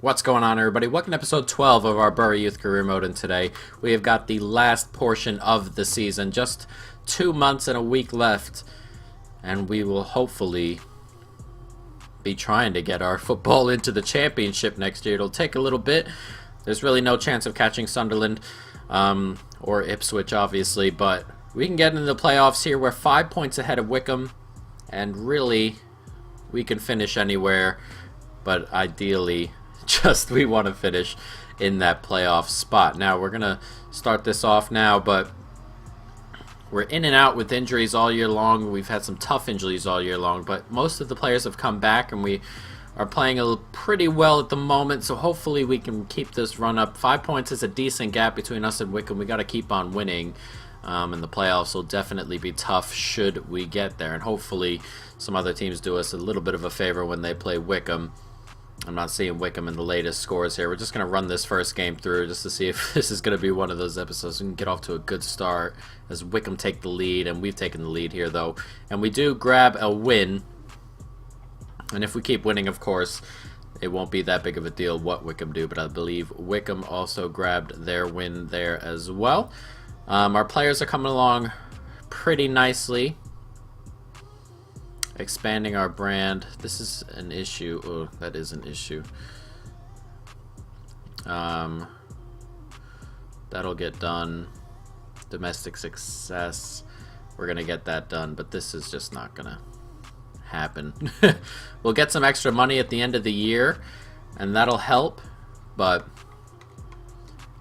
What's going on, everybody? Welcome to episode 12 of our Bury Youth Career Mode, and today we have got the last portion of the season. Just 2 months and a week left, and we will hopefully be trying to get our football into the championship next year. It'll take a little bit. There's really no chance of catching Sunderland or Ipswich, obviously, but we can get into the playoffs here. We're 5 points ahead of Wickham, and really, we can finish anywhere, but ideally, we want to finish in that playoff spot. Now, we're going to start this off now, but we're in and out with injuries all year long. We've had some tough injuries all year long, but most of the players have come back, and we are playing pretty well at the moment, so hopefully we can keep this run up. 5 points is a decent gap between us and Wickham. We got to keep on winning, and the playoffs will definitely be tough should we get there, and hopefully some other teams do us a little bit of a favor when they play Wickham. I'm not seeing Wickham in the latest scores here. We're just going to run this first game through just to see if this is going to be one of those episodes we can get off to a good start as Wickham take the lead, and we've taken the lead here, though. And we do grab a win, and if we keep winning, of course, it won't be that big of a deal what Wickham do, but I believe Wickham also grabbed their win there as well. Our players are coming along pretty nicely. Expanding our brand. This is an issue. Oh, that is an issue. That'll get done. Domestic success. We're gonna get that done, but this is just not gonna happen. We'll get some extra money at the end of the year, and that'll help, but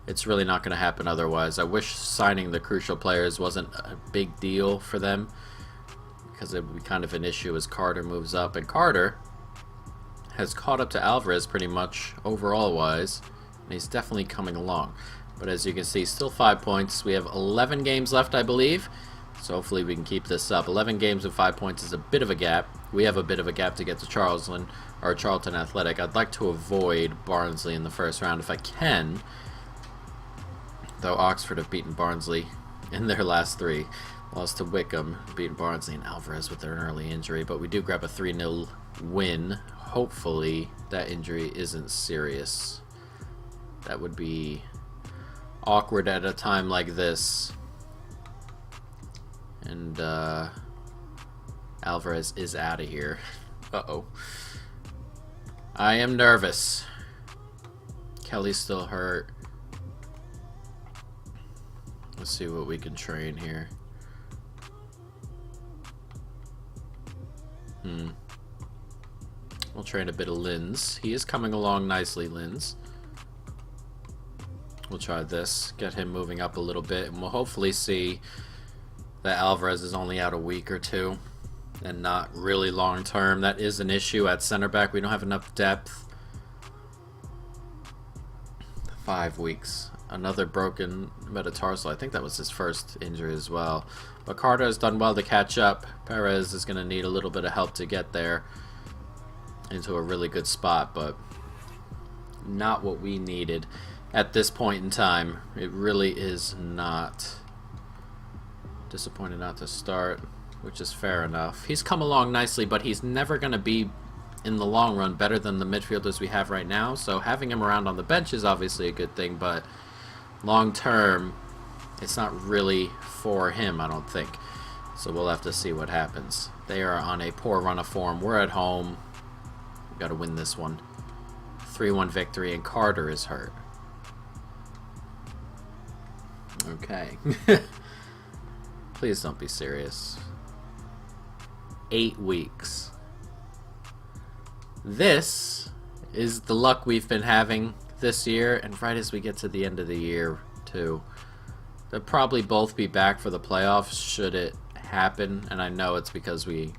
it's really not gonna happen otherwise. I wish signing the crucial players wasn't a big deal for them, because it would be kind of an issue as Carter moves up, and Carter has caught up to Alvarez pretty much overall wise, and he's definitely coming along. But as you can see, still 5 points. We have 11 games left, I believe, so hopefully we can keep this up. 11 games with 5 points is a bit of a gap. We have a bit of a gap to get to Charlton Athletic. I'd like to avoid Barnsley in the first round if I can, though Oxford have beaten Barnsley in their last 3. Lost to Wickham, beating Barnsley and Alvarez with an early injury, but we do grab a 3-0 win. Hopefully that injury isn't serious. That would be awkward at a time like this. And Alvarez is out of here. Uh-oh. I am nervous. Kelly's still hurt. Let's see what we can train here. We'll train a bit of Linz. He is coming along nicely, Linz. We'll try this. Get him moving up a little bit, and we'll hopefully see that Alvarez is only out a week or two and not really long term. That is an issue at center back. We don't have enough depth. 5 weeks. Another broken metatarsal. I think that was his first injury as well. But Carter has done well to catch up. Perez is going to need a little bit of help to get there into a really good spot, but not what we needed at this point in time. It really is not. Disappointed not to start, which is fair enough. He's come along nicely, but he's never going to be, in the long run, better than the midfielders we have right now. So having him around on the bench is obviously a good thing, but long term, it's not really for him, I don't think. So we'll have to see what happens. They are on a poor run of form. We're at home. We've got to win this one. 3-1 victory, and Carter is hurt. Okay. Please don't be serious. 8 weeks. This is the luck we've been having this year, and right as we get to the end of the year, too. They'll probably both be back for the playoffs should it happen, and I know it's because we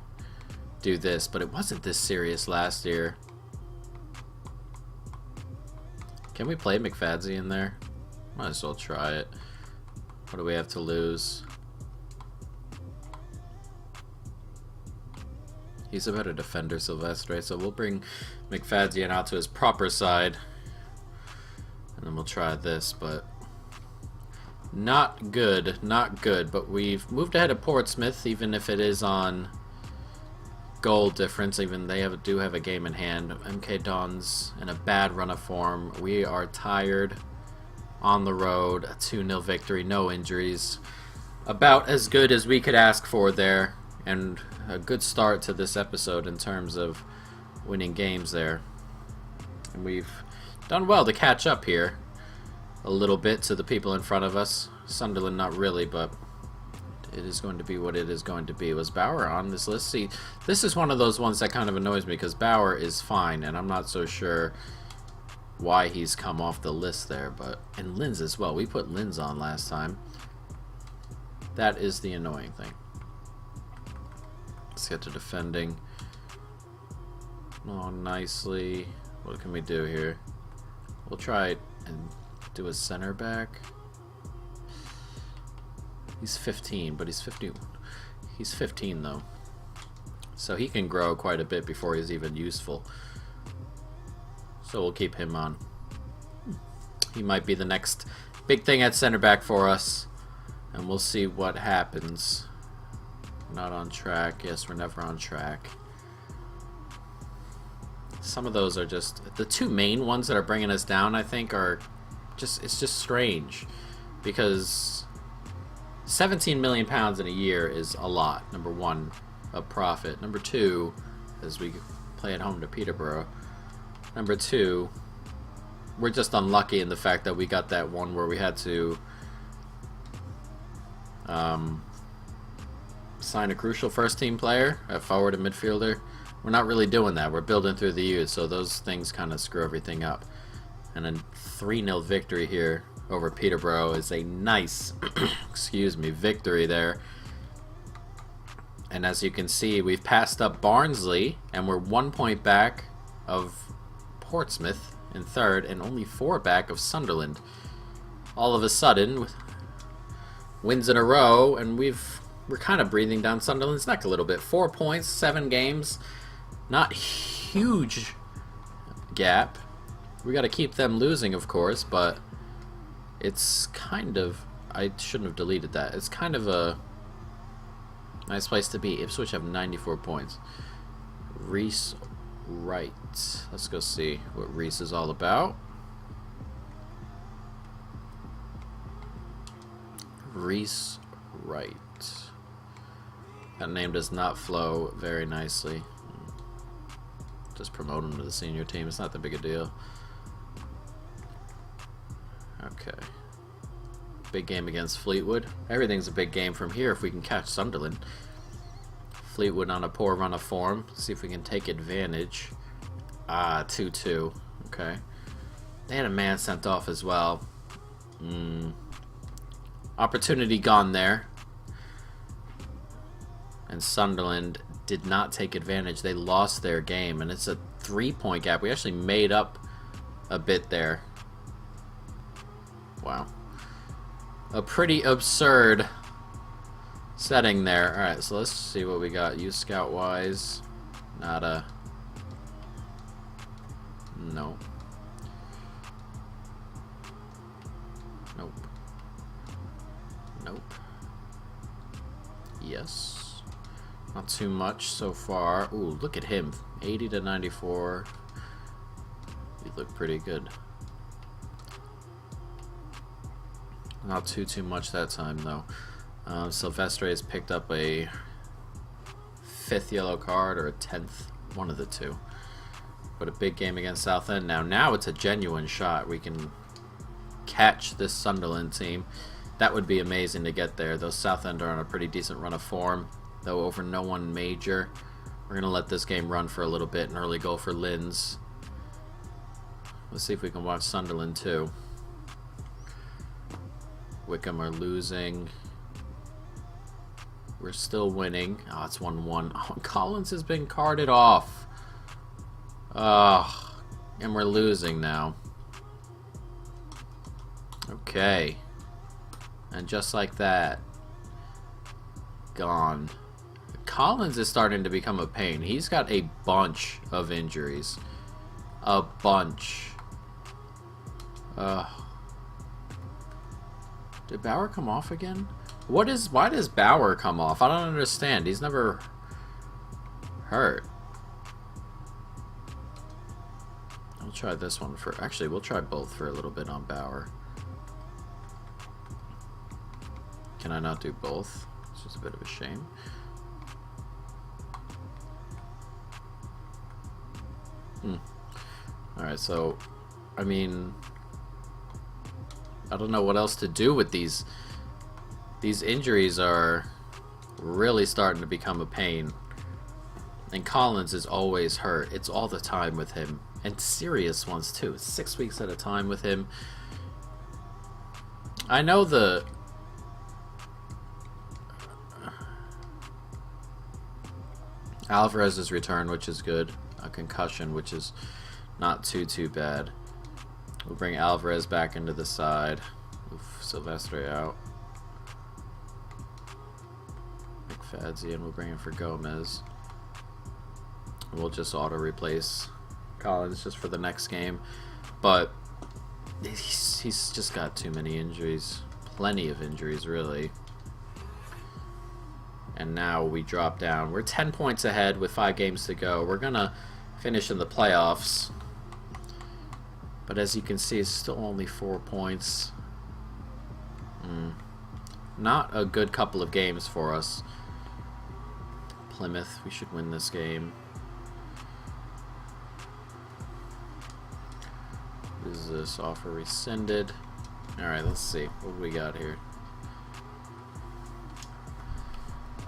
do this, but it wasn't this serious last year. Can we play McFadze in there? Might as well try it. What do we have to lose? He's a better defender, Silvestre, so we'll bring McFadze out to his proper side. And then we'll try this, but not good, not good. But we've moved ahead of Portsmouth, even if it is on goal difference, even they do have a game in hand. MK Dons in a bad run of form. We are tired on the road. A 2-0 victory, no injuries. About as good as we could ask for there, and a good start to this episode in terms of winning games there. And we've done well to catch up here a little bit to the people in front of us. Sunderland not really, but it is going to be what it is going to be. Was Bauer on this list? See, this is one of those ones that kind of annoys me because Bauer is fine, and I'm not so sure why he's come off the list there. But and Linz as well. We put Linz on last time. That is the annoying thing. Let's get to defending. Oh, nicely. What can we do here? We'll try and do a center back. He's 15, but he's 50. He's 15 though, so he can grow quite a bit before he's even useful. So we'll keep him on. He might be the next big thing at center back for us, and we'll see what happens. Not on track. Yes, we're never on track. Some of those are just the two main ones that are bringing us down. I think are just it's just strange because 17 million pounds in a year is a lot. Number one, of profit. Number two, as we play at home to Peterborough. Number two, we're just unlucky in the fact that we got that one where we had to sign a crucial first team player, a forward and midfielder. We're not really doing that. We're building through the youth, so those things kind of screw everything up. And a 3-0 victory here over Peterborough is a nice excuse me, victory there. And as you can see, we've passed up Barnsley, and we're 1 point back of Portsmouth in third, and only 4 back of Sunderland. All of a sudden, wins in a row, and we're kind of breathing down Sunderland's neck a little bit. 4 points, 7 games, not huge gap. We got to keep them losing, of course, but it's kind of, I shouldn't have deleted that. It's kind of a nice place to be. Ipswich have 94 points. Reese Wright. Let's go see what Reese is all about. Reese Wright. That name does not flow very nicely. Just promote him to the senior team. It's not that big a deal. Okay. Big game against Fleetwood. Everything's a big game from here if we can catch Sunderland. Fleetwood on a poor run of form. See if we can take advantage. 2-2. Okay. They had a man sent off as well. Opportunity gone there. And Sunderland did not take advantage. They lost their game, and it's a 3-point gap. We actually made up a bit there. Wow. A pretty absurd setting there. Alright, so let's see what we got. Use scout wise. Nada. No. Nope. Nope. Yes. Not too much so far. Ooh, look at him. 80 to 94. He looked pretty good. Not too much that time though. Silvestre has picked up a 5th yellow card or a 10th, one of the two. But a big game against Southend now. Now it's a genuine shot. We can catch this Sunderland team. That would be amazing to get there. Those Southend are on a pretty decent run of form, though over no one major. We're gonna let this game run for a little bit. An early goal for Linz. Let's see if we can watch Sunderland too. Wickham are losing. We're still winning. Oh, it's 1-1. Oh, Collins has been carted off. Oh, and we're losing now. Okay. And just like that, gone. Collins is starting to become a pain. He's got a bunch of injuries. A bunch. Did Bauer come off again? Why does Bauer come off? I don't understand. He's never hurt. I'll try this one for... Actually, we'll try both for a little bit on Bauer. Can I not do both? It's just a bit of a shame. Alright, so... I mean... I don't know what else to do with these. These injuries are really starting to become a pain. And Collins is always hurt. It's all the time with him. And serious ones too. 6 weeks at a time with him. I know the... Alvarez's return, which is good. A concussion, which is not too bad. We'll bring Alvarez back into the side. Oof, Silvestre out. McFadze, and we'll bring him for Gomez. We'll just auto-replace Collins just for the next game. But he's just got too many injuries. Plenty of injuries, really. And now we drop down. We're 10 points ahead with 5 games to go. We're going to finish in the playoffs. But as you can see, it's still only 4 points. Not a good couple of games for us. Plymouth, we should win this game. Is this offer rescinded? Alright, let's see. What do we got here?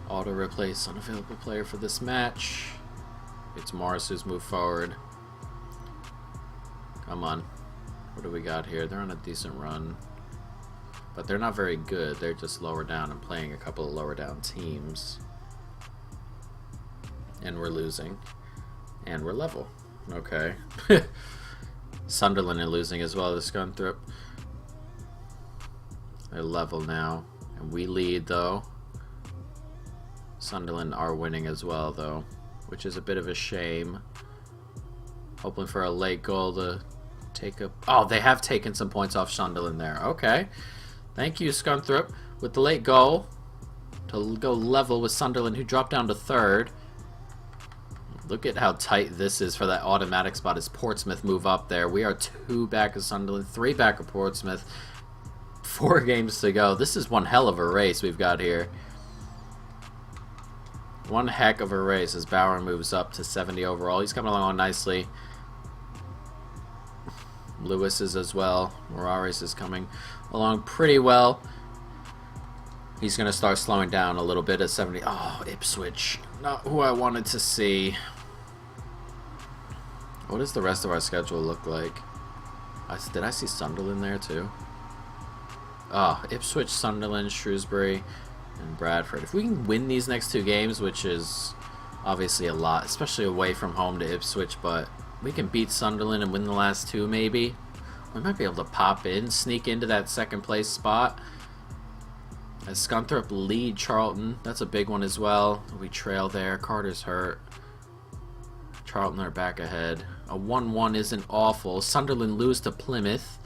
Auto replace unavailable player for this match. It's Morris who's moved forward. Come on. What do we got here? They're on a decent run. But they're not very good. They're just lower down and playing a couple of lower down teams. And we're losing. And we're level. Okay. Sunderland are losing as well, the Scunthorpe. They're level now. And we lead, though. Sunderland are winning as well, though. Which is a bit of a shame. Hoping for a late goal to take up... Oh, they have taken some points off Sunderland there. Okay. Thank you, Scunthorpe, with the late goal to go level with Sunderland, who dropped down to 3rd. Look at how tight this is for that automatic spot as Portsmouth move up there. We are 2 back of Sunderland, 3 back of Portsmouth. 4 games to go. This is one hell of a race we've got here. One heck of a race as Bauer moves up to 70 overall. He's coming along nicely. Lewis is as well. Morales is coming along pretty well. He's going to start slowing down a little bit at 70. Oh, Ipswich. Not who I wanted to see. What does the rest of our schedule look like? Did I see Sunderland there too? Oh, Ipswich, Sunderland, Shrewsbury, and Bradford. If we can win these next 2 games, which is obviously a lot, especially away from home to Ipswich, but we can beat Sunderland and win the last 2 maybe. We might be able to pop in, sneak into that 2nd place spot. As Scunthorpe lead Charlton, that's a big one as well. We trail there. Carter's hurt. Charlton are back ahead. A 1-1 isn't awful. Sunderland lose to Plymouth,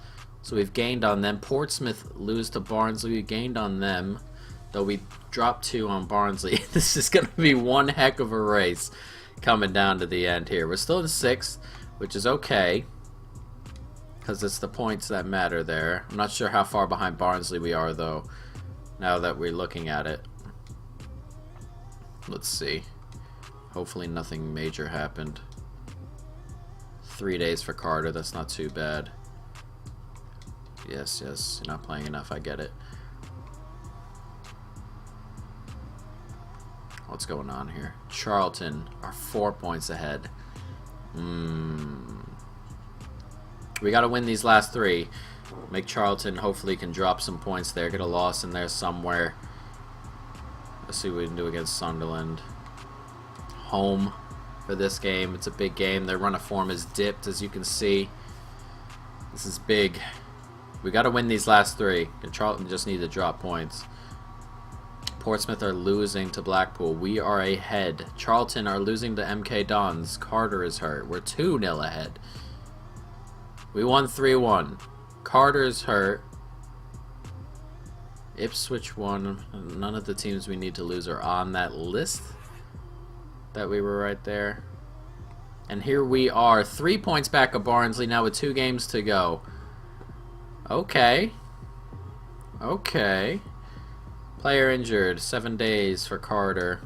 so we've gained on them. Portsmouth lose to Barnsley. We gained on them, though we dropped 2 on Barnsley. This is going to be one heck of a race coming down to the end here. We're still in 6th, which is okay, because it's the points that matter there. I'm not sure how far behind Barnsley we are, though, now that we're looking at it. Let's see. Hopefully nothing major happened. 3 days for Carter, that's not too bad. Yes, you're not playing enough, I get it. What's going on here? Charlton are 4 points ahead. We got to win these last 3. Make Charlton hopefully can drop some points there. Get a loss in there somewhere. Let's see what we can do against Sunderland. Home for this game. It's a big game. Their run of form is dipped, as you can see. This is big. We got to win these last 3. And Charlton just need to drop points. Portsmouth are losing to Blackpool. We are ahead. Charlton are losing to MK Dons. Carter is hurt. We're 2-0 ahead. We won 3-1. Carter is hurt. Ipswich won. None of the teams we need to lose are on that list. that we were right there. And here we are, 3 points back of Barnsley now with 2 games to go. Okay. Okay. Player injured, 7 days for Carter.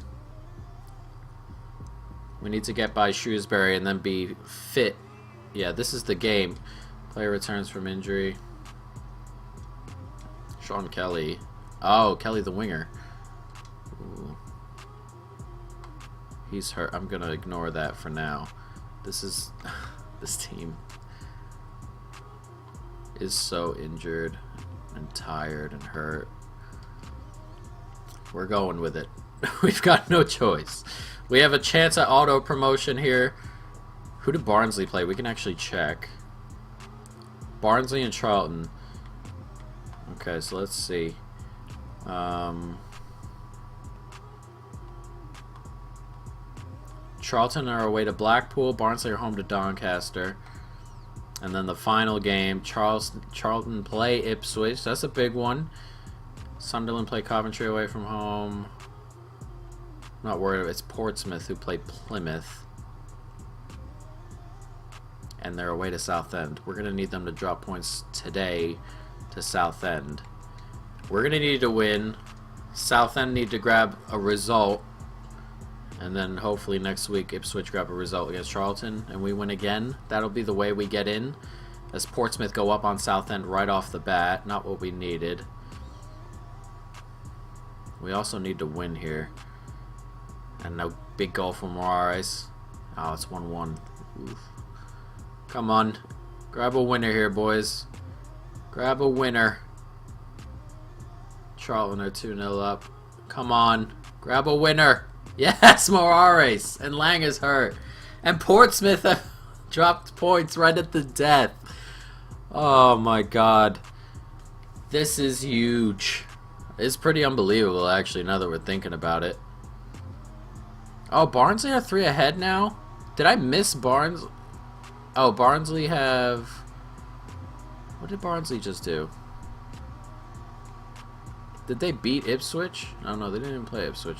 We need to get by Shrewsbury and then be fit. Yeah, this is the game. Player returns from injury. Sean Kelly. Oh, Kelly the winger. Ooh. He's hurt. I'm gonna ignore that for now. This is... this team is so injured and tired and hurt. We're going with it. We've got no choice. We have a chance at auto promotion here. Who did Barnsley play? We can actually check. Barnsley and Charlton. Okay, so let's see. Charlton are away to Blackpool. Barnsley are home to Doncaster. And then the final game, Charlton play Ipswich. That's a big one. Sunderland play Coventry away from home. Not worried. It's Portsmouth who play Plymouth. And they're away to Southend. We're going to need them to drop points today to Southend. We're going to need to win. Southend need to grab a result. And then hopefully next week Ipswich grab a result against Charlton and we win again. That'll be the way we get in. As Portsmouth go up on Southend right off the bat. Not what we needed. We also need to win here. And no big goal from Morales. Oh, it's 1-1. Oof. Come on. Grab a winner here, boys. Grab a winner. Charlton are 2-0 up. Come on. Grab a winner. Yes, Morales. And Lang is hurt. And Portsmouth have dropped points right at the death. Oh my god. This is huge. It's pretty unbelievable, actually, now that we're thinking about it. Oh, Barnsley are 3 ahead now? Did I miss Barnes? Oh, Barnsley have... What did Barnsley just do? Did they beat Ipswich? Oh no, they didn't even play Ipswich.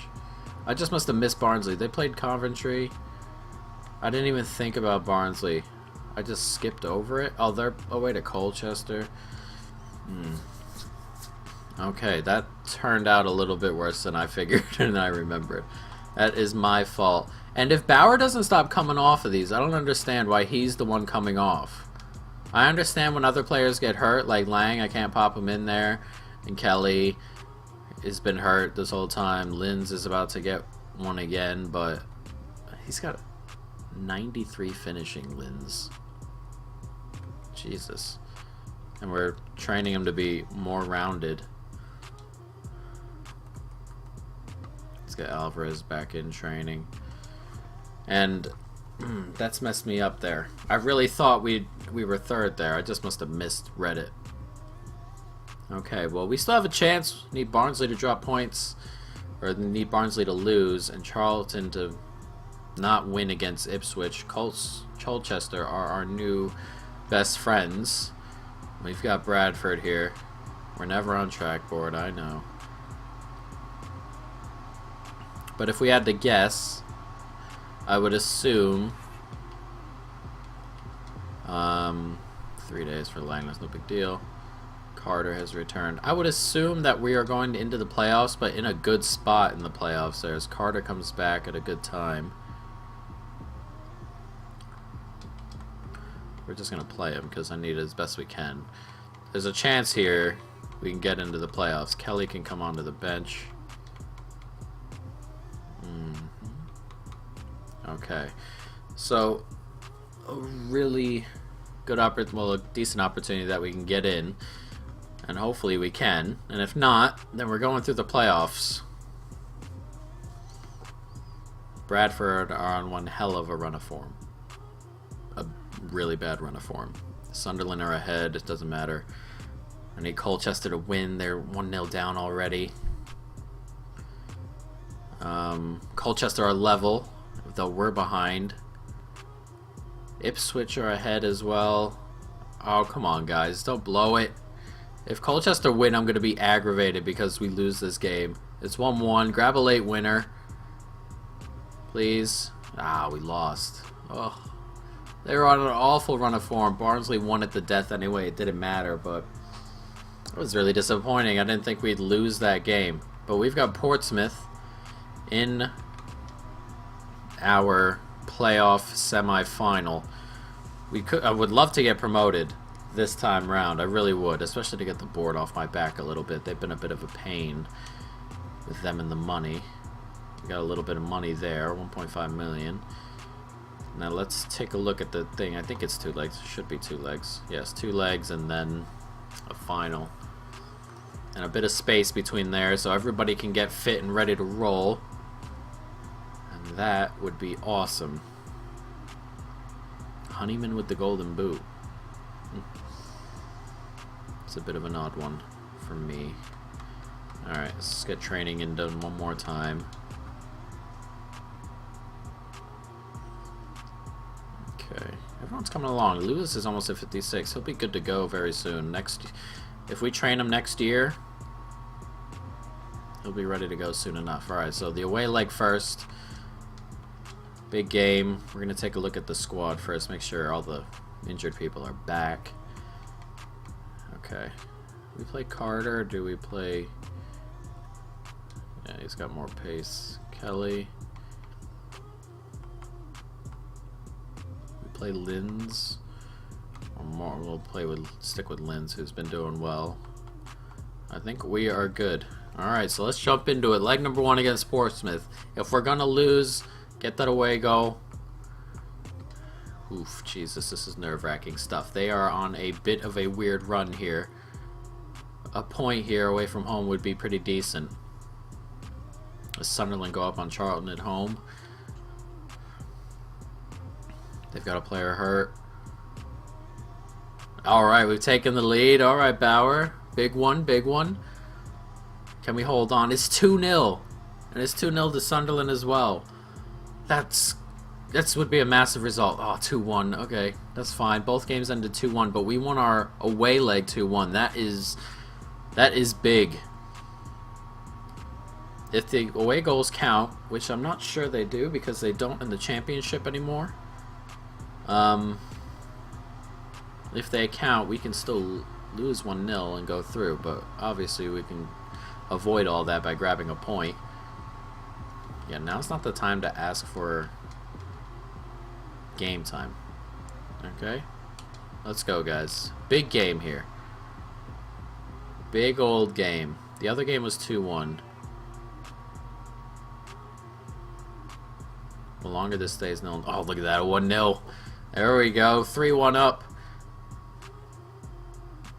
I just must have missed Barnsley. They played Coventry. I didn't even think about Barnsley. I just skipped over it. Oh, they're away to Colchester. Okay, that turned out a little bit worse than I figured and I remembered. That is my fault. And if Bauer doesn't stop coming off of these, I don't understand why he's the one coming off. I understand when other players get hurt, like Lang, I can't pop him in there. And Kelly has been hurt this whole time. Linz is about to get one again, but he's got 93 finishing, Linz. Jesus. And we're training him to be more rounded. Let's get Alvarez back in training. And that's messed me up there. I really thought we were third there. I just must have misread it. Okay, well, we still have a chance. Need Barnsley to drop points, or need Barnsley to lose, and Charlton to not win against Ipswich. Colchester are our new best friends. We've got Bradford here. We're never on track board, I know. But if we had to guess, I would assume 3 days for Lang, that's no big deal. Carter has returned. I would assume that we are going into the playoffs, but in a good spot in the playoffs there, as Carter comes back at a good time. We're just going to play him because I need it as best we can. There's a chance here we can get into the playoffs. Kelly can come onto the bench. Okay. So, a really good well, a decent opportunity that we can get in. And hopefully we can. And if not, then we're going through the playoffs. Bradford are on one hell of a run of form. A really bad run of form. Sunderland are ahead. It doesn't matter. I need Colchester to win. They're 1-0 down already. Colchester are level, though we're behind. Ipswich are ahead as well. Oh, come on, guys. Don't blow it. If Colchester win, I'm going to be aggravated because we lose this game. It's 1-1. Grab a late winner. Please. Ah, we lost. Oh. They were on an awful run of form. Barnsley won at the death anyway. It didn't matter, but it was really disappointing. I didn't think we'd lose that game. But we've got Portsmouth in our playoff semi-final. I would love to get promoted this time round. I really would, especially to get the board off my back a little bit. They've been a bit of a pain with them and the money. We got a little bit of money there, 1.5 million. Now let's take a look at the thing. I think it's 2 legs. It should be 2 legs. Yes, 2 legs and then a final. And a bit of space between there so everybody can get fit and ready to roll. And that would be awesome. Honeyman with the golden boot. It's a bit of an odd one for me. Alright, let's get training in done one more time. Okay, everyone's coming along. Lewis is almost at 56. He'll be good to go very soon. If we train him next year, he'll be ready to go soon enough. Alright, so the away leg first. Big game. We're going to take a look at the squad first. Make sure all the injured people are back. Okay. We play Carter or do we play... Yeah, he's got more pace. Kelly. We play Linz. Or more. We'll stick with Linz, who's been doing well. I think we are good. Alright, so let's jump into it. Leg number 1 against Portsmouth. If we're going to lose... Get that away goal. Oof, Jesus, this is nerve-wracking stuff. They are on a bit of a weird run here. A point here away from home would be pretty decent. Does Sunderland go up on Charlton at home? They've got a player hurt. Alright, we've taken the lead. Alright, Bauer. Big one, big one. Can we hold on? It's 2-0. And it's 2-0 to Sunderland as well. That would be a massive result. Oh, 2-1. Okay, that's fine. Both games ended 2-1, but we won our away leg 2-1. That is big. If the away goals count, which I'm not sure they do because they don't in the championship anymore. If they count, we can still lose 1-0 and go through, but obviously we can avoid all that by grabbing a point. Yeah, now's not the time to ask for game time. Okay? Let's go, guys. Big game here. Big old game. The other game was 2-1. The longer this stays known. Oh, look at that. 1-0. There we go. 3-1 up.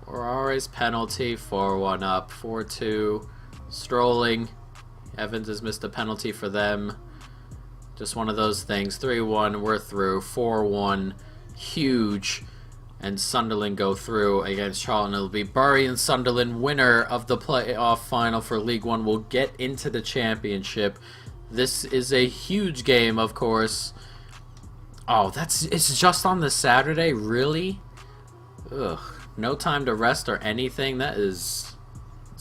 Orare's penalty. 4-1 up. 4-2. Strolling. Evans has missed a penalty for them. Just one of those things. 3-1, we're through. 4-1, huge. And Sunderland go through against Charlton. It'll be Bury and Sunderland, winner of the playoff final for League One, will get into the championship. This is a huge game, of course. Oh, it's just on the Saturday? Really? Ugh. No time to rest or anything? It's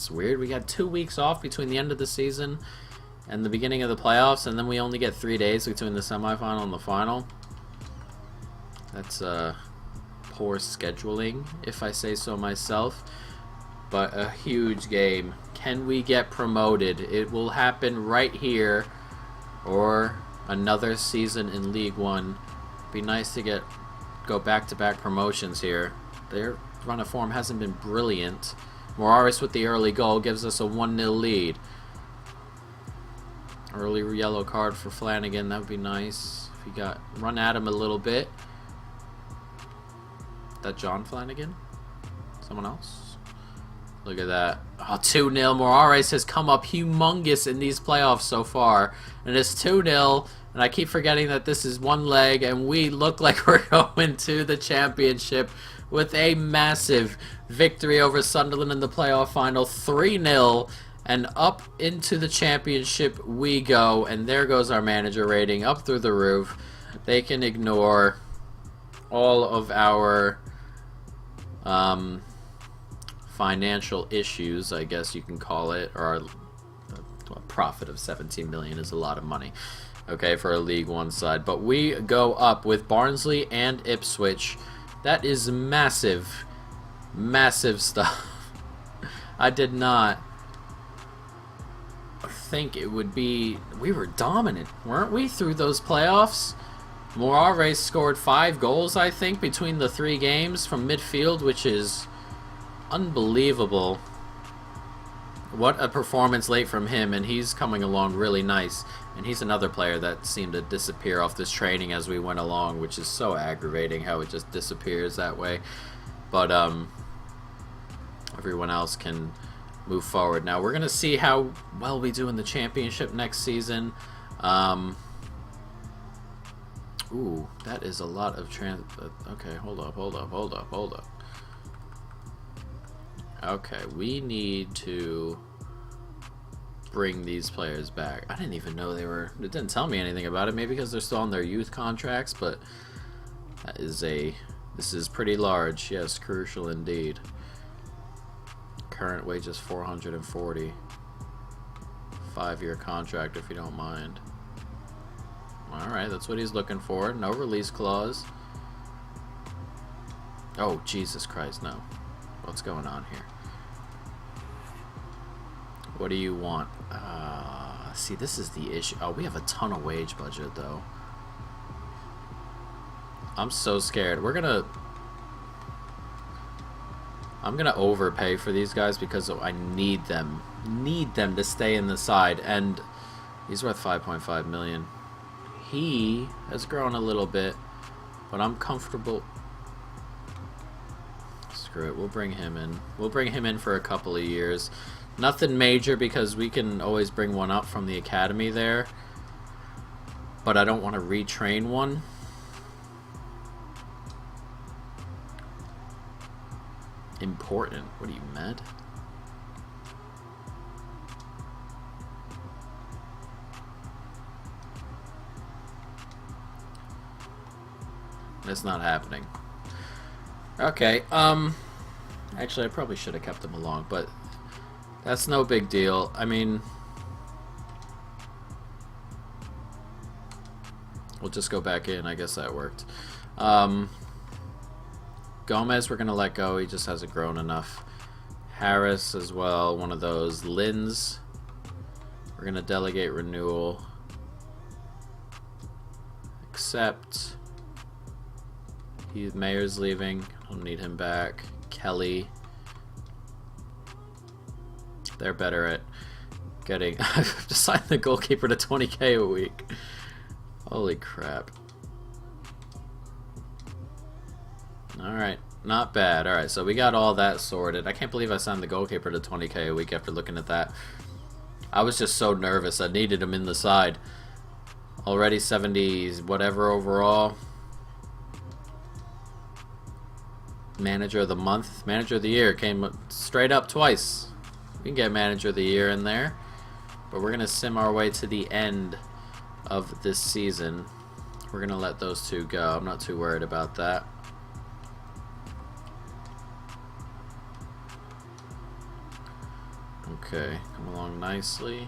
weird. We got 2 weeks off between the end of the season and the beginning of the playoffs, and then we only get 3 days between the semifinal and the final. That's poor scheduling, if I say so myself. But a huge game. Can we get promoted? It will happen right here, or another season in League One. Be nice to go back-to-back promotions here. Their run of form hasn't been brilliant. Morales with the early goal gives us a 1-0 lead. Early yellow card for Flanagan, that would be nice. If he run at him a little bit. Is that John Flanagan? Someone else? Look at that. Oh, 2-0. Morales has come up humongous in these playoffs so far. And it's 2-0. And I keep forgetting that this is one leg. And we look like we're going to the championship with a massive victory over Sunderland in the playoff final. 3-0. And up into the championship we go. And there goes our manager rating up through the roof. They can ignore all of our financial issues, I guess you can call it, or a profit of 17 million is a lot of money. okay, for a League One side. But we go up with Barnsley and Ipswich. That is massive, massive stuff. I did not think it would be... We were dominant, weren't we, through those playoffs? Moraes scored 5 goals, I think, between the 3 games from midfield, which is unbelievable. What a performance late from him, and he's coming along really nice. And he's another player that seemed to disappear off this training as we went along, which is so aggravating how it just disappears that way. But everyone else can move forward. Now we're going to see how well we do in the championship next season. Ooh, that is a lot of okay, hold up. Okay, we need to bring these players back. I didn't even know they were... It didn't tell me anything about it. Maybe because they're still on their youth contracts, but that is a... This is pretty large. Yes, crucial indeed. Current wage is $440. 5-year contract, if you don't mind. Alright, that's what he's looking for. No release clause. Oh, Jesus Christ, no. What's going on here? What do you want? See, this is the issue. Oh, we have a ton of wage budget, though. I'm so scared. I'm gonna overpay for these guys because I need them. Need them to stay in the side. And he's worth 5.5 million. He has grown a little bit, but I'm comfortable. Screw it, we'll bring him in. We'll bring him in for a couple of years. Nothing major because we can always bring one up from the academy there. But I don't want to retrain one. Important. What are you, mad? That's not happening. Okay, actually I probably should have kept him along, but that's no big deal. I mean, we'll just go back in. I guess that worked. Gomez we're gonna let go. He just hasn't grown enough. Harris as well, one of those. Linz, we're gonna delegate renewal. Accept. Mayer's leaving. Don't need him back. Kelly. They're better at getting... I've just signed the goalkeeper to 20k a week. Holy crap. Alright, not bad. Alright, so we got all that sorted. I can't believe I signed the goalkeeper to 20k a week after looking at that. I was just so nervous. I needed him in the side. Already 70s, whatever overall. Manager of the month, manager of the year came straight up twice. We can get manager of the year in there, but we're gonna sim our way to the end of this season. We're gonna let those two go. I'm not too worried about that. Okay, come along nicely.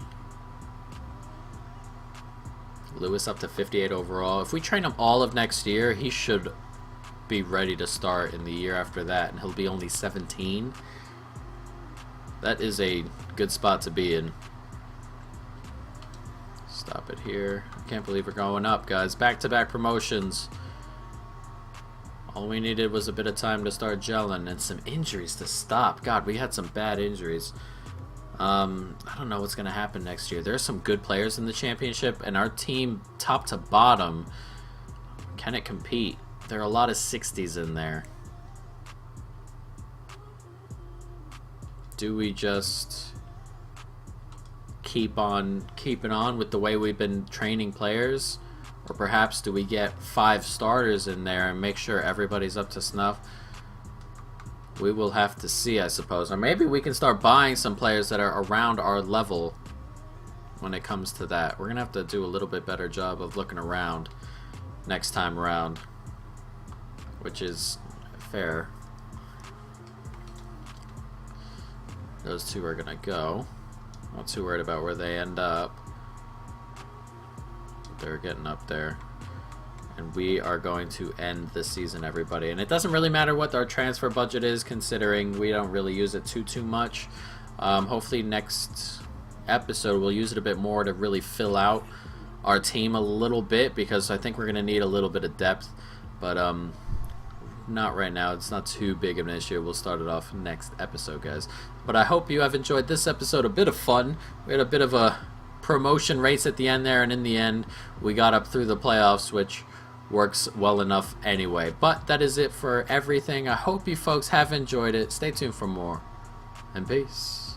Lewis up to 58 overall. If we train him all of next year, he should be ready to start in the year after that, and he'll be only 17. That is a good spot to be in. Stop it here. I can't believe we're going up, guys. Back-to-back promotions. All we needed was a bit of time to start gelling and some injuries to stop. God, we had some bad injuries. I don't know what's going to happen next year. There are some good players in the championship, and our team, top to bottom, can it compete? There are a lot of 60s in there. Do we just keep on keeping on with the way we've been training players? Or perhaps do we get 5 starters in there and make sure everybody's up to snuff? We will have to see, I suppose. Or maybe we can start buying some players that are around our level when it comes to that. We're going to have to do a little bit better job of looking around next time around, which is fair. Those two are going to go. Not too worried about where they end up. They're getting up there. And we are going to end this season, everybody. And it doesn't really matter what our transfer budget is, considering we don't really use it too much. Hopefully next episode we'll use it a bit more to really fill out our team a little bit, because I think we're going to need a little bit of depth. But not right now. It's not too big of an issue. We'll start it off next episode, guys. But I hope you have enjoyed this episode. A bit of fun. We had a bit of a promotion race at the end there, and in the end we got up through the playoffs, which works well enough anyway. But that is it for everything. I hope you folks have enjoyed it. Stay tuned for more, and peace.